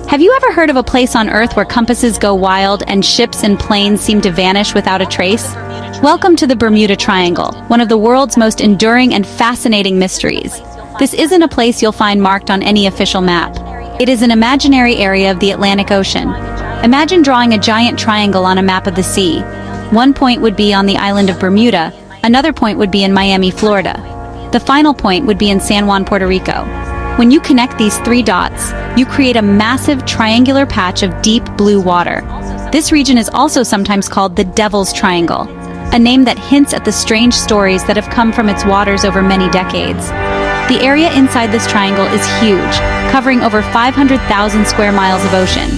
Have you ever heard of a place on Earth where compasses go wild and ships and planes seem to vanish without a trace? Welcome to the Bermuda Triangle, one of the world's most enduring and fascinating mysteries. This isn't a place you'll find marked on any official map. It is an imaginary area of the Atlantic Ocean. Imagine drawing a giant triangle on a map of the sea. One point would be on the island of Bermuda, another point would be in Miami, Florida. The final point would be in San Juan, Puerto Rico. When you connect these three dots, you create a massive triangular patch of deep blue water. This region is also sometimes called the Devil's Triangle, a name that hints at the strange stories that have come from its waters over many decades. The area inside this triangle is huge, covering over 500,000 square miles of ocean.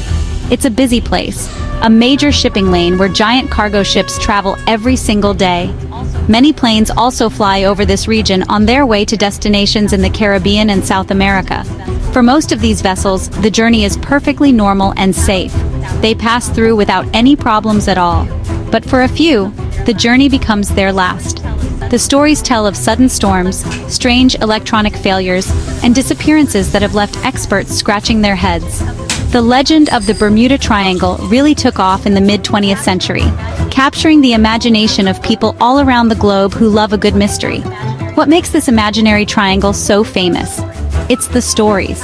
It's a busy place, a major shipping lane where giant cargo ships travel every single day. Many planes also fly over this region on their way to destinations in the Caribbean and South America. For most of these vessels, the journey is perfectly normal and safe. They pass through without any problems at all. But for a few, the journey becomes their last. The stories tell of sudden storms, strange electronic failures, and disappearances that have left experts scratching their heads. The legend of the Bermuda Triangle really took off in the mid-20th century, capturing the imagination of people all around the globe who love a good mystery. What makes this imaginary triangle so famous? It's the stories.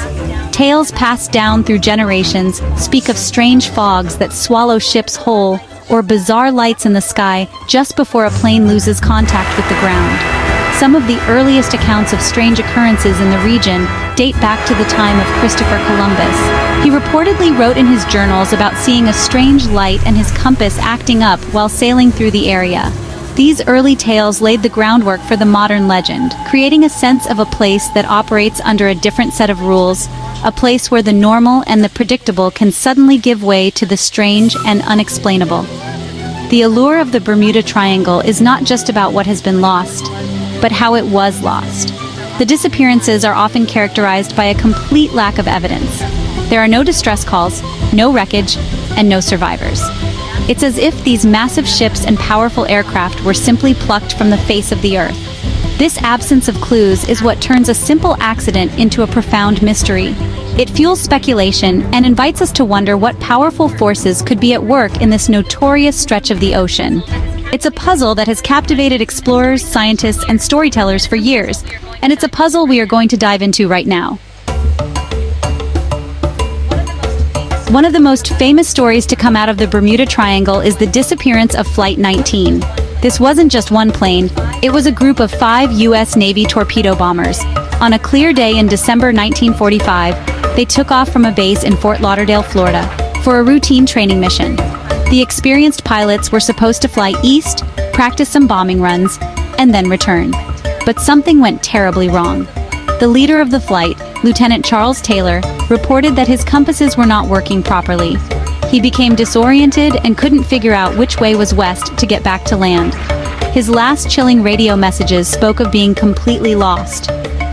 Tales passed down through generations speak of strange fogs that swallow ships whole, or bizarre lights in the sky just before a plane loses contact with the ground. Some of the earliest accounts of strange occurrences in the region date back to the time of Christopher Columbus. He reportedly wrote in his journals about seeing a strange light and his compass acting up while sailing through the area. These early tales laid the groundwork for the modern legend, creating a sense of a place that operates under a different set of rules, a place where the normal and the predictable can suddenly give way to the strange and unexplainable. The allure of the Bermuda Triangle is not just about what has been lost, but how it was lost. The disappearances are often characterized by a complete lack of evidence. There are no distress calls, no wreckage, and no survivors. It's as if these massive ships and powerful aircraft were simply plucked from the face of the earth. This absence of clues is what turns a simple accident into a profound mystery. It fuels speculation and invites us to wonder what powerful forces could be at work in this notorious stretch of the ocean. It's a puzzle that has captivated explorers, scientists, and storytellers for years, and it's a puzzle we are going to dive into right now. One of the most famous stories to come out of the Bermuda Triangle is the disappearance of Flight 19. This wasn't just one plane, it was a group of 5 U.S. Navy torpedo bombers. On a clear day in December 1945, they took off from a base in Fort Lauderdale, Florida, for a routine training mission. The experienced pilots were supposed to fly east, practice some bombing runs, and then return. But something went terribly wrong. The leader of the flight, Lieutenant Charles Taylor, reported that his compasses were not working properly. He became disoriented and couldn't figure out which way was west to get back to land. His last chilling radio messages spoke of being completely lost.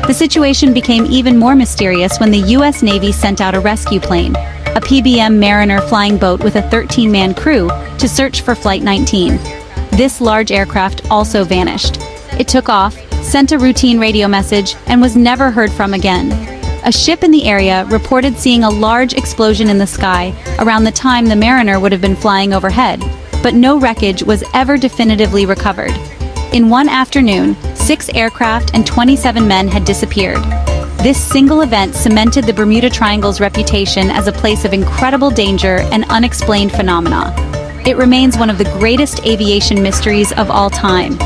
The situation became even more mysterious when the U.S. Navy sent out a rescue plane, a PBM Mariner flying boat with a 13-man crew, to search for Flight 19. This large aircraft also vanished. It took off, sent a routine radio message, and was never heard from again. A ship in the area reported seeing a large explosion in the sky around the time the Mariner would have been flying overhead, but no wreckage was ever definitively recovered. In one afternoon, 6 aircraft and 27 men had disappeared. This single event cemented the Bermuda Triangle's reputation as a place of incredible danger and unexplained phenomena. It remains one of the greatest aviation mysteries of all time.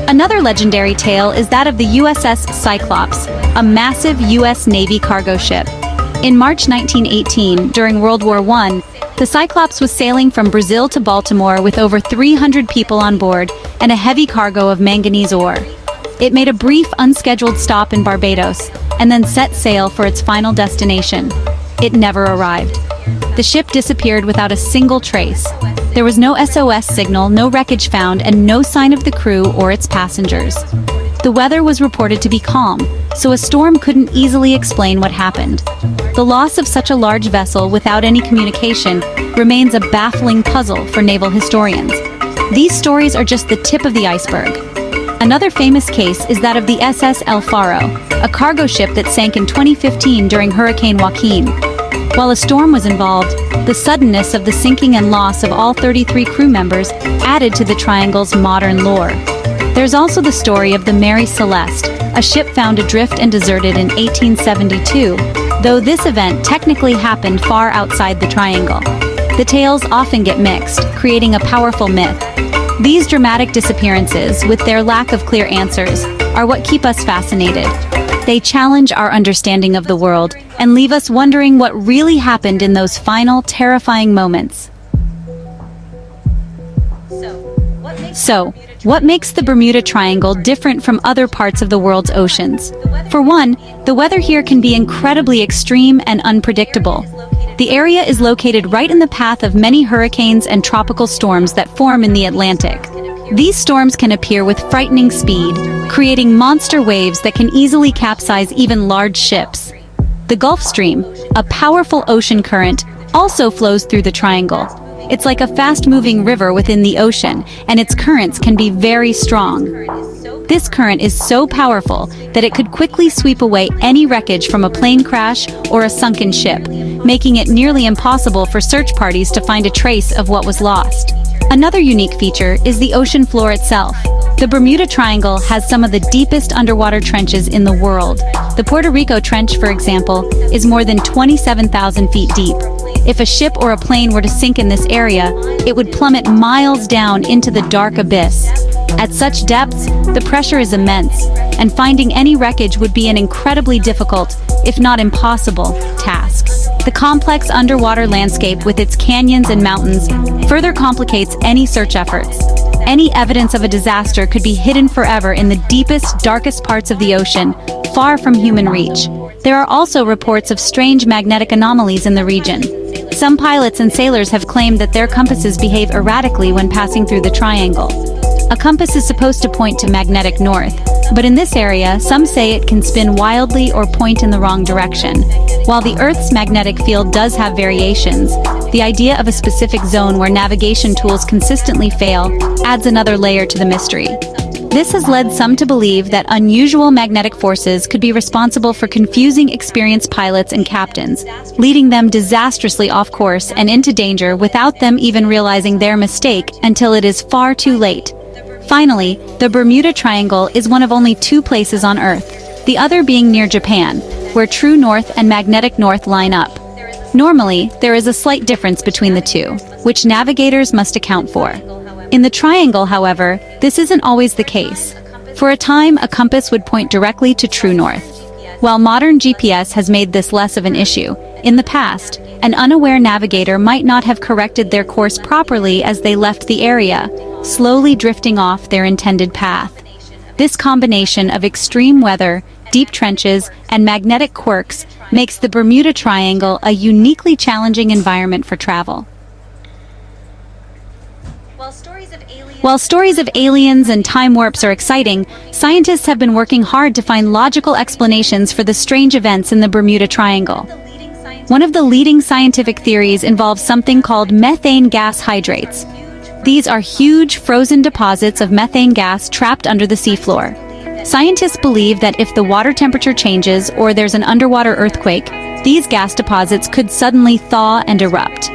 Another legendary tale is that of the USS Cyclops, a massive U.S. Navy cargo ship. In March 1918, during World War I, the Cyclops was sailing from Brazil to Baltimore with over 300 people on board and a heavy cargo of manganese ore. It made a brief, unscheduled stop in Barbados and then set sail for its final destination. It never arrived. The ship disappeared without a single trace. There was no SOS signal, no wreckage found, and no sign of the crew or its passengers. The weather was reported to be calm, so a storm couldn't easily explain what happened. The loss of such a large vessel without any communication remains a baffling puzzle for naval historians. These stories are just the tip of the iceberg. Another famous case is that of the SS El Faro, a cargo ship that sank in 2015 during Hurricane Joaquin. While a storm was involved, the suddenness of the sinking and loss of all 33 crew members added to the triangle's modern lore. There's also the story of the Mary Celeste, a ship found adrift and deserted in 1872, though this event technically happened far outside the triangle. The tales often get mixed, creating a powerful myth. These dramatic disappearances, with their lack of clear answers, are what keep us fascinated. They challenge our understanding of the world and leave us wondering what really happened in those final, terrifying moments. So, what makes the Bermuda Triangle different from other parts of the world's oceans? For one, the weather here can be incredibly extreme and unpredictable. The area is located right in the path of many hurricanes and tropical storms that form in the Atlantic. These storms can appear with frightening speed, creating monster waves that can easily capsize even large ships. The Gulf Stream, a powerful ocean current, also flows through the triangle. It's like a fast-moving river within the ocean, and its currents can be very strong. This current is so powerful that it could quickly sweep away any wreckage from a plane crash or a sunken ship, making it nearly impossible for search parties to find a trace of what was lost. Another unique feature is the ocean floor itself. The Bermuda Triangle has some of the deepest underwater trenches in the world. The Puerto Rico Trench, for example, is more than 27,000 feet deep. If a ship or a plane were to sink in this area, it would plummet miles down into the dark abyss. At such depths, the pressure is immense, and finding any wreckage would be an incredibly difficult, if not impossible, task. The complex underwater landscape with its canyons and mountains further complicates any search efforts. Any evidence of a disaster could be hidden forever in the deepest, darkest parts of the ocean, far from human reach. There are also reports of strange magnetic anomalies in the region. Some pilots and sailors have claimed that their compasses behave erratically when passing through the triangle. A compass is supposed to point to magnetic north, but in this area, some say it can spin wildly or point in the wrong direction. While the Earth's magnetic field does have variations, the idea of a specific zone where navigation tools consistently fail adds another layer to the mystery. This has led some to believe that unusual magnetic forces could be responsible for confusing experienced pilots and captains, leading them disastrously off course and into danger without them even realizing their mistake until it is far too late. Finally, the Bermuda Triangle is one of only two places on Earth, the other being near Japan, where true north and magnetic north line up. Normally, there is a slight difference between the two, which navigators must account for. In the triangle, however, this isn't always the case. For a time, a compass would point directly to true north. While modern GPS has made this less of an issue, in the past, an unaware navigator might not have corrected their course properly as they left the area, slowly drifting off their intended path. This combination of extreme weather, deep trenches, and magnetic quirks makes the Bermuda Triangle a uniquely challenging environment for travel. While stories of aliens and time warps are exciting, scientists have been working hard to find logical explanations for the strange events in the Bermuda Triangle. One of the leading scientific theories involves something called methane gas hydrates. These are huge, frozen deposits of methane gas trapped under the seafloor. Scientists believe that if the water temperature changes or there's an underwater earthquake, these gas deposits could suddenly thaw and erupt.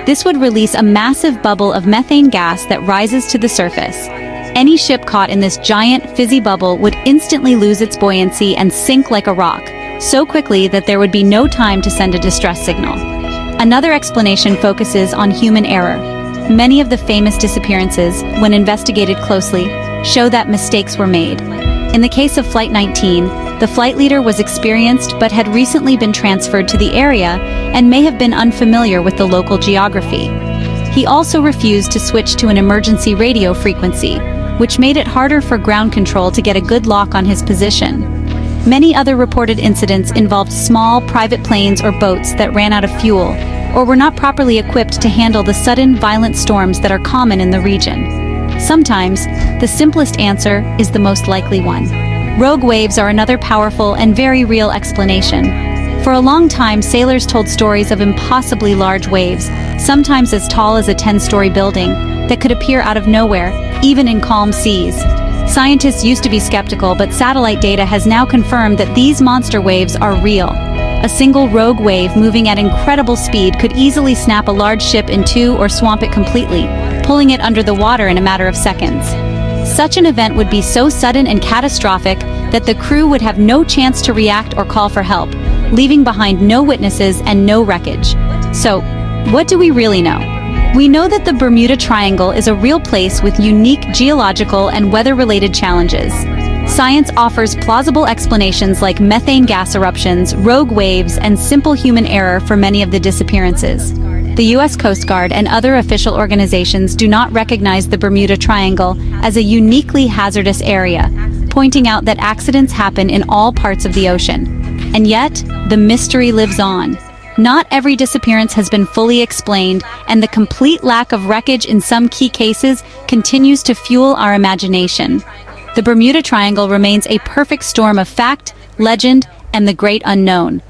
This would release a massive bubble of methane gas that rises to the surface. Any ship caught in this giant, fizzy bubble would instantly lose its buoyancy and sink like a rock, so quickly that there would be no time to send a distress signal. Another explanation focuses on human error. Many of the famous disappearances, when investigated closely, show that mistakes were made. In the case of Flight 19, the flight leader was experienced but had recently been transferred to the area and may have been unfamiliar with the local geography. He also refused to switch to an emergency radio frequency, which made it harder for ground control to get a good lock on his position. Many other reported incidents involved small private planes or boats that ran out of fuel or were not properly equipped to handle the sudden, violent storms that are common in the region. Sometimes, the simplest answer is the most likely one. Rogue waves are another powerful and very real explanation. For a long time, sailors told stories of impossibly large waves, sometimes as tall as a 10-story building, that could appear out of nowhere, even in calm seas. Scientists used to be skeptical, but satellite data has now confirmed that these monster waves are real. A single rogue wave moving at incredible speed could easily snap a large ship in two or swamp it completely, pulling it under the water in a matter of seconds. Such an event would be so sudden and catastrophic that the crew would have no chance to react or call for help, leaving behind no witnesses and no wreckage. So, what do we really know? We know that the Bermuda Triangle is a real place with unique geological and weather-related challenges. Science offers plausible explanations like methane gas eruptions, rogue waves, and simple human error for many of the disappearances. The U.S. Coast Guard and other official organizations do not recognize the Bermuda Triangle as a uniquely hazardous area, pointing out that accidents happen in all parts of the ocean. And yet, the mystery lives on. Not every disappearance has been fully explained, and the complete lack of wreckage in some key cases continues to fuel our imagination. The Bermuda Triangle remains a perfect storm of fact, legend, and the great unknown,